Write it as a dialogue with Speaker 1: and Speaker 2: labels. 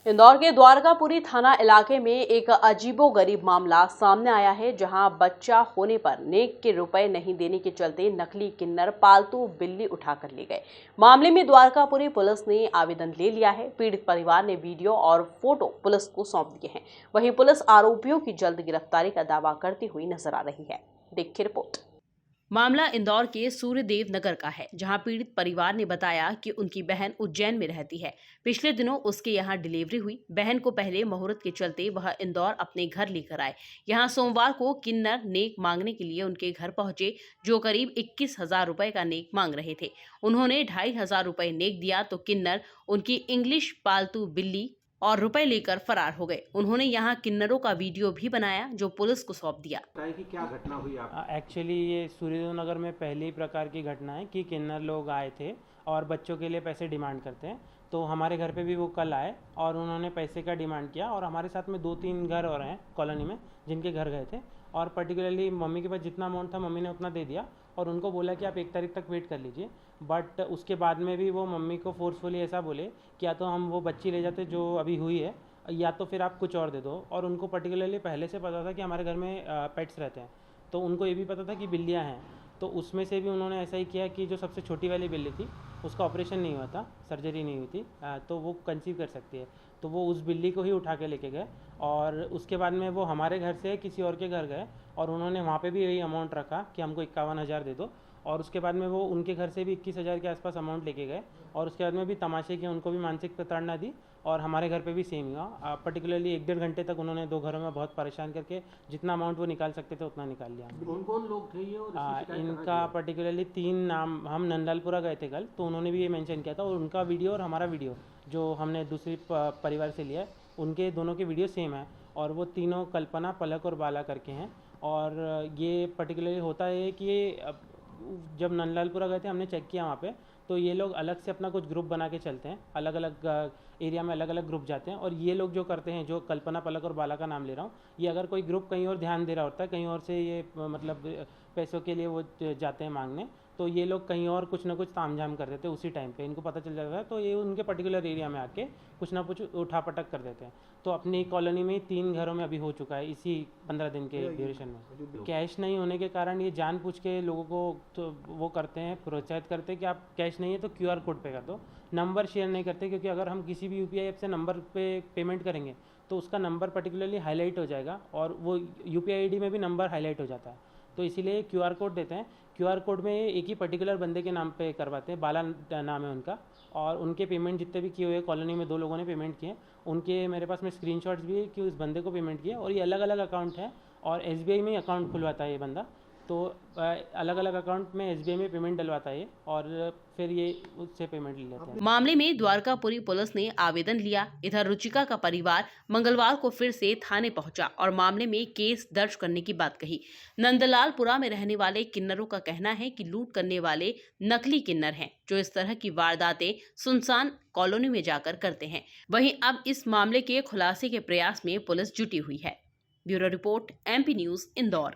Speaker 1: इंदौर के द्वारकापुरी थाना इलाके में एक अजीबोगरीब मामला सामने आया है, जहां बच्चा होने पर नेक के रुपए नहीं देने के चलते नकली किन्नर पालतू बिल्ली उठाकर ले गए। मामले में द्वारकापुरी पुलिस ने आवेदन ले लिया है। पीड़ित परिवार ने वीडियो और फोटो पुलिस को सौंप दिए हैं। वहीं पुलिस आरोपियों की जल्द गिरफ्तारी का दावा करती हुई नजर आ रही है। देखिए रिपोर्ट। मामला इंदौर के सूर्यदेव नगर का है, जहां पीड़ित परिवार ने बताया कि उनकी बहन उज्जैन में रहती है। पिछले दिनों उसके यहां डिलीवरी हुई। बहन को पहले मुहूर्त के चलते वह इंदौर अपने घर लेकर आए। यहां सोमवार को किन्नर नेक मांगने के लिए उनके घर पहुंचे, जो करीब 21,000 रुपए का नेक मांग रहे थे। उन्होंने 2,500 रुपए नेक दिया तो किन्नर उनकी इंग्लिश पालतू बिल्ली और रुपए लेकर फरार हो गए। उन्होंने यहां किन्नरों का वीडियो भी बनाया, जो पुलिस को सौंप दिया।
Speaker 2: कि क्या घटना हुई आप?
Speaker 3: एक्चुअली ये सूर्यदेव नगर में पहली प्रकार की घटना है कि किन्नर लोग आए थे और बच्चों के लिए पैसे डिमांड करते हैं। तो हमारे घर पे भी वो कल आए और उन्होंने पैसे का डिमांड किया, और हमारे साथ में 2-3 घर और हैं कॉलोनी में जिनके घर गए थे, और पर्टिकुलरली मम्मी के पास जितना अमाउंट था मम्मी ने उतना दे दिया और उनको बोला कि आप 1 तारीख तक वेट कर लीजिए। बट उसके बाद में भी वो मम्मी को फोर्सफुली ऐसा बोले कि या तो हम वो बच्ची ले जाते जो अभी हुई है, या तो फिर आप कुछ और दे दो। और उनको पर्टिकुलरली पहले से पता था कि हमारे घर में पेट्स रहते हैं, तो उनको ये भी पता था कि बिल्लियाँ हैं। तो उसमें से भी उन्होंने ऐसा ही किया कि जो सबसे छोटी वाली बिल्ली थी उसका ऑपरेशन नहीं हुआ था, सर्जरी नहीं हुई थी, तो वो कंसीव कर सकती है। तो वो उस बिल्ली को ही उठा के लेके गए, और उसके बाद में वो हमारे घर से किसी और के घर गए और उन्होंने वहाँ पे भी यही अमाउंट रखा कि हमको 51,000 दे दो। और उसके बाद में वो उनके घर से भी 21,000 के आसपास अमाउंट लेके गए, और उसके बाद में भी तमाशे की उनको भी मानसिक प्रताड़ना दी, और हमारे घर पे भी सेम हुआ। पर्टिकुलरली 1-1.5 घंटे तक उन्होंने 2 घरों में बहुत परेशान करके जितना अमाउंट वो निकाल सकते थे उतना निकाल लिया।
Speaker 2: कौन कौन लोग थे ये और इसकी शिकायत
Speaker 3: इनका
Speaker 2: कहाँ की?
Speaker 3: पर्टिकुलरली 3 नाम, हम नंदलालपुरा गए थे कल, तो उन्होंने भी ये मेंशन किया था, और उनका वीडियो और हमारा वीडियो जो हमने दूसरी परिवार से लिया है, उनके दोनों के वीडियो सेम है, और वो तीनों कल्पना, पलक और बाला करके हैं। और ये पर्टिकुलरली होता है कि ये जब नंदलालपुरा गए थे हमने चेक किया वहाँ पे, तो ये लोग अलग से अपना कुछ ग्रुप बना के चलते हैं, अलग अलग एरिया में अलग अलग ग्रुप जाते हैं। और ये लोग जो करते हैं, जो कल्पना, पलक और बाला का नाम ले रहा हूँ, ये अगर कोई ग्रुप कहीं और ध्यान दे रहा होता है, कहीं और से ये मतलब पैसों के लिए वो जाते हैं मांगने, तो ये लोग कहीं और कुछ ना कुछ तामझाम कर देते हैं उसी टाइम पे, इनको पता चल जाता है, तो ये उनके पर्टिकुलर एरिया में आके कुछ ना कुछ उठापटक कर देते हैं। तो अपनी कॉलोनी में 3 घरों में अभी हो चुका है इसी 15 दिन के ड्यूरेशन में। कैश नहीं होने के कारण ये जानबूझ के लोगों को तो वो करते हैं, प्रोत्साहित करते हैं कि आप कैश नहीं है तो QR कोड पे कर दो। नंबर शेयर नहीं करते, क्योंकि अगर हम किसी भी UPI ऐप से नंबर पे पेमेंट करेंगे तो उसका नंबर पर्टिकुलरली हाईलाइट हो जाएगा, और वो UPI ID में भी नंबर हाईलाइट हो जाता है। तो इसीलिए QR कोड देते हैं। QR कोड में एक ही पर्टिकुलर बंदे के नाम पे करवाते हैं, बाला नाम है उनका, और उनके पेमेंट जितने भी किए हुए कॉलोनी में 2 लोगों ने पेमेंट किए, उनके मेरे पास में स्क्रीनशॉट्स भी है कि उस बंदे को पेमेंट किया। और ये अलग अलग अकाउंट है, और SBI में अकाउंट खुलवाता है ये बंदा, तो अलग अलग अकाउंट में SBI में पेमेंट डलवाता है, और फिर ये उससे पेमेंट ले लेते हैं।
Speaker 1: मामले में द्वारकापुरी पुलिस ने आवेदन लिया। इधर रुचिका का परिवार मंगलवार को फिर से थाने पहुंचा और मामले में केस दर्ज करने की बात कही। नंदलालपुरा में रहने वाले किन्नरों का कहना है कि लूट करने वाले नकली किन्नर हैं, जो इस तरह की वारदातें सुनसान कॉलोनी में जाकर करते हैं। वहीं अब इस मामले के खुलासे के प्रयास में पुलिस जुटी हुई है। Bureau report, MP news, Indore.